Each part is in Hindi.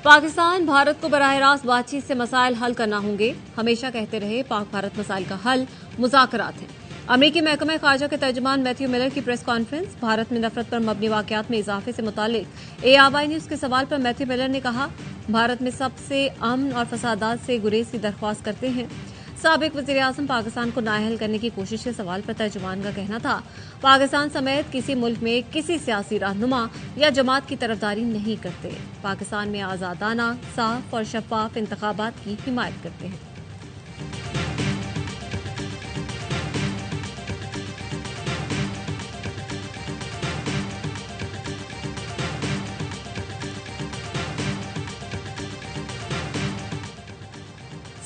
पाकिस्तान भारत को बराह रास्त बातचीत से मसाइल हल करना होंगे। हमेशा कहते रहे पाक भारत मसाइल का हल मुज़ाकरात है। अमरीकी महकमा खारजा के तर्जुमान मैथ्यू मिलर की प्रेस कॉन्फ्रेंस। भारत में नफरत पर मबनी वाकयात में इजाफे से मुतालिक ARY न्यूज के सवाल पर मैथ्यू मिलर ने कहा, भारत में सबसे अमन और फसादात से गुरेज की दरख्वास्त करते हैं। साबिक वज़ीर-ए-आज़म पाकिस्तान को नाअहल करने की कोशिश के सवाल पर तर्जुमान का कहना था, पाकिस्तान समेत किसी मुल्क में किसी सियासी रहनुमा या जमात की तरफदारी नहीं करते। पाकिस्तान में आजादाना, साफ और शफाफ इंतखाबात की हिमायत करते हैं।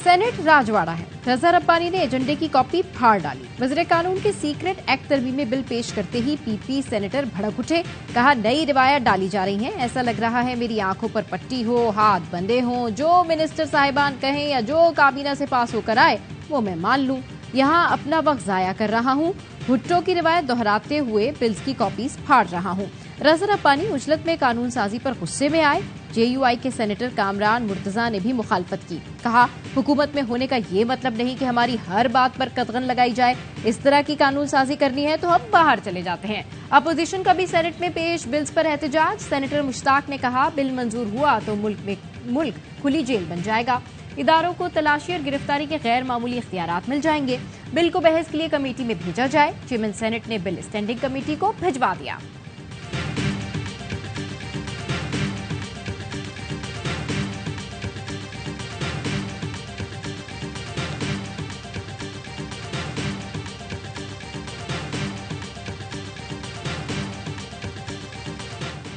सेनेट राजवाड़ा है। रजा रब्बानी ने एजेंडे की कॉपी फाड़ डाली। वज़ीर कानून के सीक्रेट एक्ट तरमीमी बिल पेश करते ही PP सेनेटर भड़क उठे। कहा, नई रिवायत डाली जा रही हैं। ऐसा लग रहा है मेरी आंखों पर पट्टी हो, हाथ बंधे हों, जो मिनिस्टर साहिबान कहें या जो काबीना से पास होकर आए वो मैं मान लूं। यहाँ अपना वक्त जाया कर रहा हूँ। भुट्टो की रिवायत दोहराते हुए बिल्स की कॉपीज फाड़ रहा हूँ। रजा रब्बानी उजलत में कानून साजी पर गुस्से में आए। JUI के सेनेटर कामरान मुर्तजा ने भी मुखालफत की। कहा, हुकूमत में होने का ये मतलब नहीं कि हमारी हर बात पर कदगन लगाई जाए। इस तरह की कानून साजी करनी है तो हम बाहर चले जाते हैं। अपोजिशन का भी सेनेट में पेश बिल्स पर एहतजाज। सेनेटर मुश्ताक ने कहा, बिल मंजूर हुआ तो मुल्क खुली जेल बन जाएगा। इदारों को तलाशी और गिरफ्तारी के गैर मामूली इख्तियारात मिल जाएंगे। बिल को बहस के लिए कमेटी में भेजा जाए। चेयरमैन सेनेट ने बिल स्टैंडिंग कमेटी को भिजवा दिया।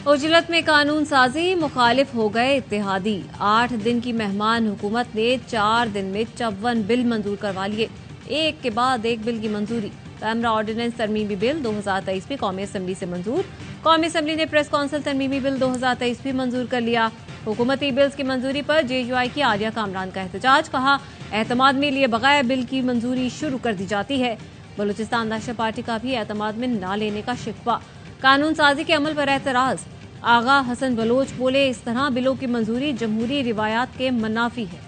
उजलत में कानून साजी, मुखालिफ हो गए इत्तेहादी। 8 दिन की मेहमान हुकूमत ने 4 दिन में 54 बिल मंजूर करवा लिए। एक के बाद एक बिल की मंजूरी। पैमरा ऑर्डिनेंस तरमीमी बिल 2023 भी कौमी असम्बली से मंजूर। कौमी असम्बली ने प्रेस काउंसिल तरमीमी बिल 2023 भी मंजूर कर लिया। हुकूमती बिल्स की मंजूरी पर JUI की आलिया कामरान का एहतजाज। कहा, एतमाद में लिए बगैर बिल की मंजूरी शुरू कर दी जाती है। बलूचिस्तान नेशनल पार्टी का भी एतमाद में न लेने का शिकवा। कानून साजी के अमल पर एतराज। आगा हसन बलोच बोले, इस तरह बिलों की मंजूरी जमहूरी रिवायात के मुनाफी है।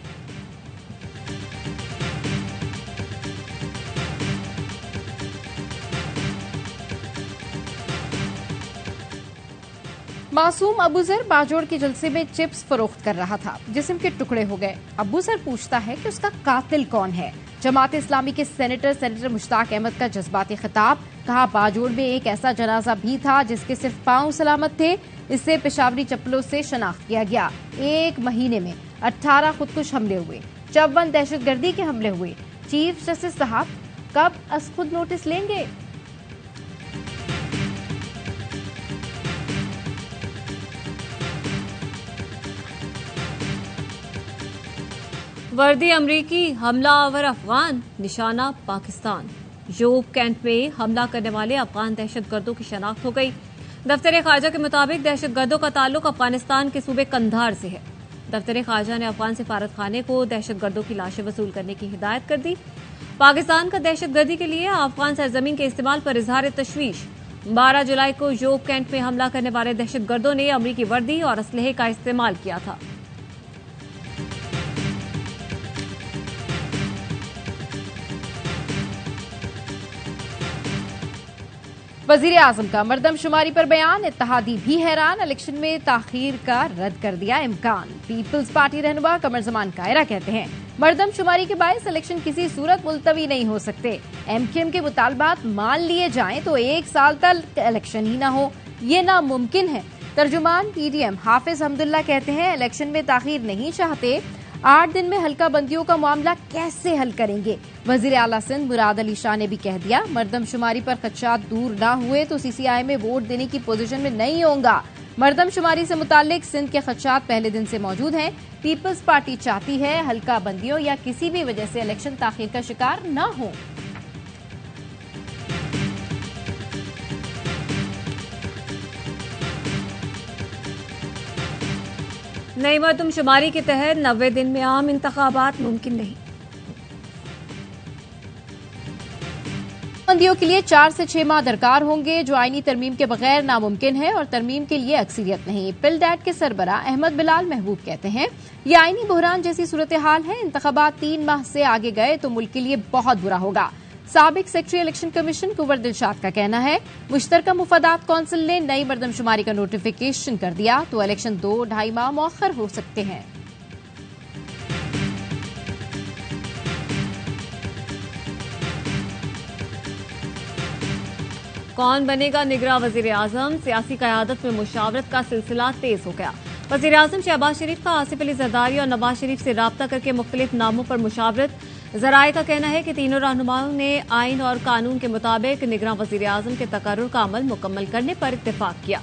मासूम अबूजर बाजोड़ के जलसे में चिप्स फरोख्त कर रहा था। जिस्म के टुकड़े हो गए। अबूजर पूछता है कि उसका कातिल कौन है। जमात इस्लामी के सेनेटर मुश्ताक अहमद का जज्बाती खिताब। कहा, बाजोड़ में एक ऐसा जनाजा भी था जिसके सिर्फ पांव सलामत थे। इससे पेशावरी चप्पलों से शनाख्त किया गया। 1 महीने में 18 खुदकुश हमले हुए, 54 दहशतगर्दी के हमले हुए। चीफ जस्टिस साहब कब अस खुद नोटिस लेंगे? वर्दी अमरीकी, हमलावर अफगान, निशाना पाकिस्तान। योब कैंट में हमला करने वाले अफगान दहशतगर्दों की शनाख्त हो गई। दफ्तर खारजा के मुताबिक दहशतगर्दों का ताल्लुक अफगानिस्तान के सूबे कंधार से है। दफ्तर खारजा ने अफगान सिफारत खाने को दहशतगर्दों की लाशें वसूल करने की हिदायत कर दी। पाकिस्तान का दहशतगर्दी के लिए अफगान सरजमीन के इस्तेमाल पर इजहार तशवीश। 12 जुलाई को योब कैंट में हमला करने वाले दहशतगर्दों ने अमरीकी वर्दी और असलहे का इस्तेमाल किया था। वजीर आजम का मर्दमशुमारी पर बयान। इत्तेहादी भी हैरान। इलेक्शन में ताखीर का रद्द कर दिया इम्कान। पीपल्स पार्टी रहनुमा कमर जमान कायरा कहते हैं, मर्दमशुमारी के बायस इलेक्शन किसी सूरत मुलतवी नहीं हो सकते। MQM के मुतालबात मान लिए जाएं तो 1 साल तक इलेक्शन ही न हो, ये नामुमकिन है। तर्जुमान PDM हाफिज हमदुल्ला कहते हैं, इलेक्शन में ताखीर नहीं चाहते। 8 दिन में हल्का बंदियों का मामला कैसे हल करेंगे? वजीर आला सिंध मुराद अली शाह ने भी कह दिया, मर्दमशुमारी पर खदशात दूर न हुए तो CCI में वोट देने की पोजीशन में नहीं होगा। मर्दमशुमारी से मुतालिक सिंध के खदशात पहले दिन से मौजूद हैं। पीपल्स पार्टी चाहती है हल्का बंदियों या किसी भी वजह से इलेक्शन ताखीर का शिकार न हो। नई मर्दमशुमारी के तहत 90 दिन में आम इंतखाबात मुमकिन नहीं। बंदियों के लिए 4 से 6 माह दरकार होंगे, जो आईनी तरमीम के बगैर नामुमकिन है और तरमीम के लिए अक्सरियत नहीं। पिलडैट के सरबरा अहमद बिलाल महबूब कहते हैं, ये आईनी बहरान जैसी सूरत हाल है। इंतखाबात 3 माह से आगे गए तो मुल्क के लिए बहुत बुरा होगा। साबिक सेक्रेटरी इलेक्शन कमीशन कुंवर दिलशाद का कहना है, मुश्तरका मुफादात कौंसिल ने नई मरदमशुमारी का नोटिफिकेशन कर दिया तो इलेक्शन 2-2.5 माह मौखर हो सकते हैं। कौन बनेगा निगरां वजीर आजम? सियासी कयादत में मुशावरत का सिलसिला तेज हो गया। वजीर आजम शहबाज शरीफ का आसिफ अली जरदारी और नवाज शरीफ से राब्ता करके मुख्तलिफ नामों पर मुशावरत। जराये का कहना है कि तीनों रहनुमाओं ने आइन और कानून के मुताबिक निगरां वजीर आजम के तकर्रुर का अमल मुकम्मल करने पर इत्तेफाक किया।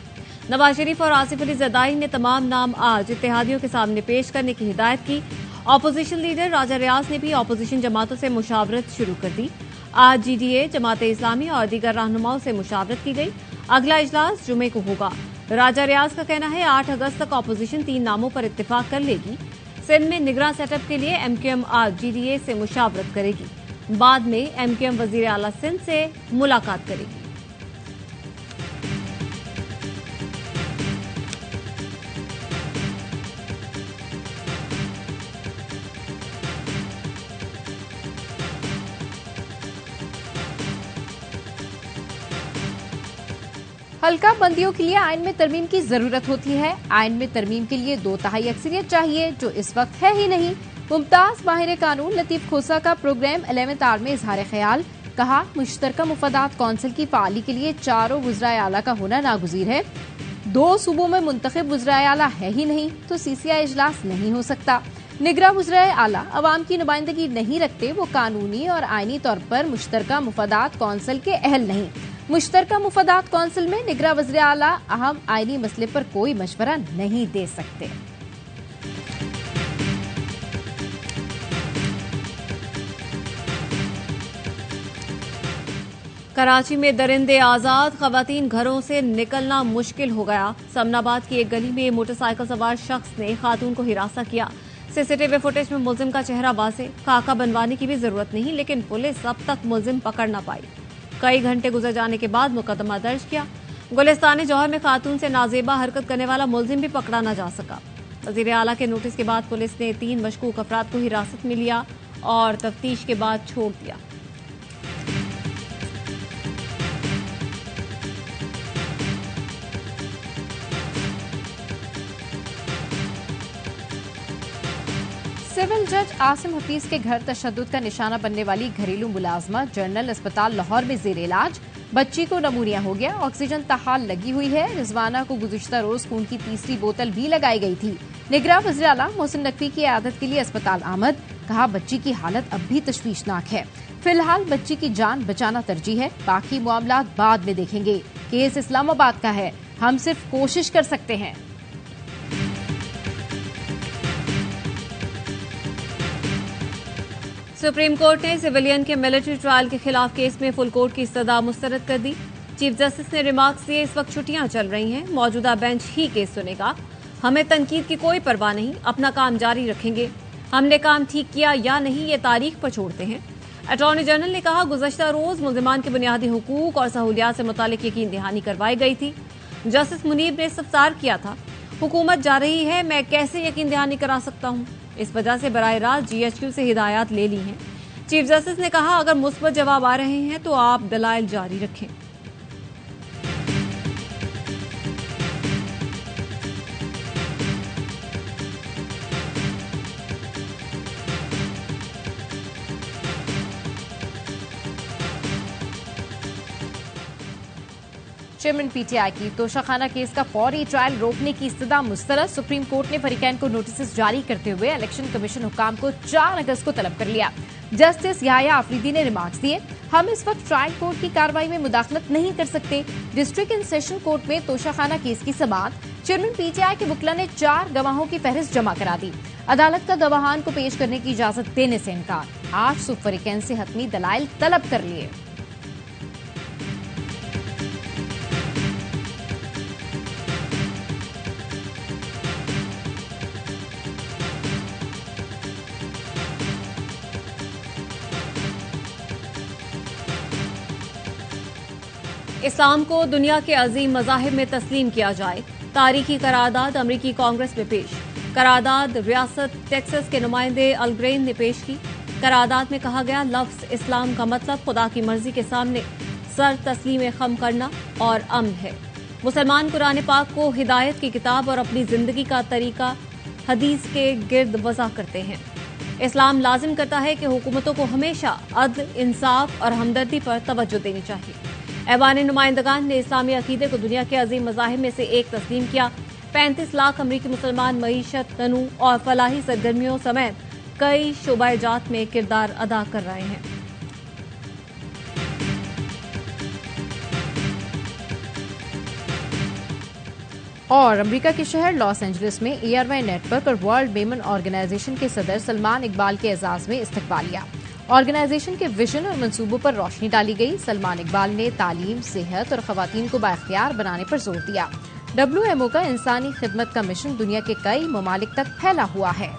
नवाज शरीफ और आसिफ अली जरदारी ने तमाम नाम आज इत्तेहादियों के सामने पेश करने की हिदायत की। अपोजिशन लीडर राजा रियाज ने भी अपोजिशन जमातों से मुशावरत शुरू कर दी। आज जीडीए, जमाते इस्लामी और दीगर रहनुमाओं से मुशावरत की गई। अगला इजलास जुमे को होगा। राजा रियाज का कहना है 8 अगस्त तक अपोजिशन 3 नामों पर इत्तेफाक कर लेगी। सिंध में निगरां सेटअप के लिए एमक्यूएम आज जीडीए से मुशावरत करेगी। बाद में एमक्यूएम वजीर आला सिंध से मुलाकात करेगी। हल्का बंदियों के लिए आइन में तरमीम की जरूरत होती है। आइन में तरमीम के लिए 2/3 अक्सरियत चाहिए, जो इस वक्त है ही नहीं। मुमताज माहिर कानून लतीफ खोसा का प्रोग्राम 11th आवर में इजहार ख्याल। कहा, मुश्तरका मुफादात कौंसिल की फाली के लिए 4 वज़राए आला का होना नागुज़ीर है। 2 सूबों में मुंतखब वज़राए आला है ही नहीं तो सीसीआई इजलास नहीं हो सकता। निगरां वज़राए आला अवाम की नुमाइंदगी नहीं रखते, वो कानूनी और आइनी तौर पर मुश्तरका मुफादात कौंसिल के अहल नहीं। मुश्तरका मुफादात कौंसिल में निगरां वज़ीर आला अहम आइनी मसले पर कोई मशवरा नहीं दे सकते। कराची में दरिंदे आजाद, खवातीन घरों से निकलना मुश्किल हो गया। समनाबाद की एक गली में मोटरसाइकिल सवार शख्स ने खातून को हिरासा किया। सीसीटीवी फुटेज में मुलजिम का चेहरा वाज़ेह। खाका बनवाने की भी जरूरत नहीं, लेकिन पुलिस अब तक मुलजिम पकड़ न पाई। कई घंटे गुजर जाने के बाद मुकदमा दर्ज किया। गुलिस्तान जौहर में खातून से नाजेबा हरकत करने वाला मुलजिम भी पकड़ा न जा सका। वजीर आला के नोटिस के बाद पुलिस ने 3 मशकूक अफराद को हिरासत में लिया और तफ्तीश के बाद छोड़ दिया। सिविल जज आसिम हफीज के घर तशद्दुद का निशाना बनने वाली घरेलू मुलाजमा जनरल अस्पताल लाहौर में जेर इलाज। बच्ची को नमूनिया हो गया, ऑक्सीजन ताहाल लगी हुई है। रिजवाना को गुज़िश्ता रोज खून की तीसरी बोतल भी लगाई गई थी। निगरां वज़ीर आला मोहसिन नकवी की इयादत के लिए अस्पताल आमद। कहा, बच्ची की हालत अब भी तशवीशनाक है। फिलहाल बच्ची की जान बचाना तरजीह है, बाकी मामलात बाद में देखेंगे। केस इस्लामाबाद का है, हम सिर्फ कोशिश कर सकते हैं। सुप्रीम कोर्ट ने सिविलियन के मिलिट्री ट्रायल के खिलाफ केस में फुल कोर्ट की इस्तदा मुस्तरद कर दी। चीफ जस्टिस ने रिमार्क्स दिए, इस वक्त छुट्टियां चल रही हैं, मौजूदा बेंच ही केस सुनेगा। हमें तनकीद की कोई परवाह नहीं, अपना काम जारी रखेंगे। हमने काम ठीक किया या नहीं ये तारीख पर छोड़ते हैं। अटॉर्नी जनरल ने कहा, गुज़श्ता रोज मुल्जिमान के बुनियादी हुकूक और सहूलियात से मुतालिक यकीन दहानी करवाई गई थी। जस्टिस मुनीब ने इस्तफसार किया था, हुकूमत जा रही है, मैं कैसे यकीन दहानी करा सकता हूं। इस वजह से बराह रास्त जीएचक्यू से हिदायत ले ली हैं। चीफ जस्टिस ने कहा, अगर मुस्बत जवाब आ रहे हैं तो आप दलाइल जारी रखें। चेयरमैन पीटीआई की तोशाखाना केस का फौरी ट्रायल रोकने की इस्तदा मुस्तरद। सुप्रीम कोर्ट ने फरीकैन को नोटिस जारी करते हुए इलेक्शन कमीशन हुकाम को 4 अगस्त को तलब कर लिया। जस्टिस याया आफरीदी ने रिमार्क्स दिए, हम इस वक्त ट्रायल कोर्ट की कार्रवाई में मुदाखलत नहीं कर सकते। डिस्ट्रिक्ट एंड सेशन कोर्ट में तोशाखाना केस की समाअत। चेयरमैन पीटीआई के वकील ने 4 गवाहों की फहरिस्त जमा करा दी। अदालत का गवाहान को पेश करने की इजाजत देने से इनकार। 8 सुब फरीकैन से हतमी दलाइल तलब कर लिए। इस्लाम को दुनिया के अजीम मज़ाहिब में तस्लीम किया जाए। तारीखी करारदाद अमरीकी कांग्रेस में पेश। करारदाद रियासत टेक्सास के नुमाइंदे अलग्रेन ने पेश की। करारदाद में कहा गया लफ्ज इस्लाम का मतलब खुदा की मर्जी के सामने सर तस्लीम खम करना और अमन है। मुसलमान कुरान पाक को हिदायत की किताब और अपनी जिंदगी का तरीका हदीस के गिर्द वज़ा करते हैं। इस्लाम लाजिम करता है कि हुकूमतों को हमेशा अदल, इंसाफ और हमदर्दी पर तवज्जो देनी चाहिए। ऐवान नुमाइंदगान ने इस्लामी अकीदे को दुनिया के अजीम मज़ाहिब में से एक तस्लीम किया। 35 लाख अमरीकी मुसलमान मईशत, तनू और फलाही सरगर्मियों समेत कई शोबाजात में किरदार अदा कर रहे हैं। और अमेरिका के शहर लॉस एंजलिस में ARY नेटवर्क और वर्ल्ड मेमन ऑर्गेनाइजेशन के सदर सलमान इकबाल के एजाज में इस्तकबालिया। ऑर्गेनाइजेशन के विजन और मंसूबों पर रोशनी डाली गई। सलमान इकबाल ने तालीम, सेहत और खवातीन को बाइख्तियार बनाने पर जोर दिया। WMO का इंसानी खिदमत का मिशन दुनिया के कई ममालिक तक फैला हुआ है।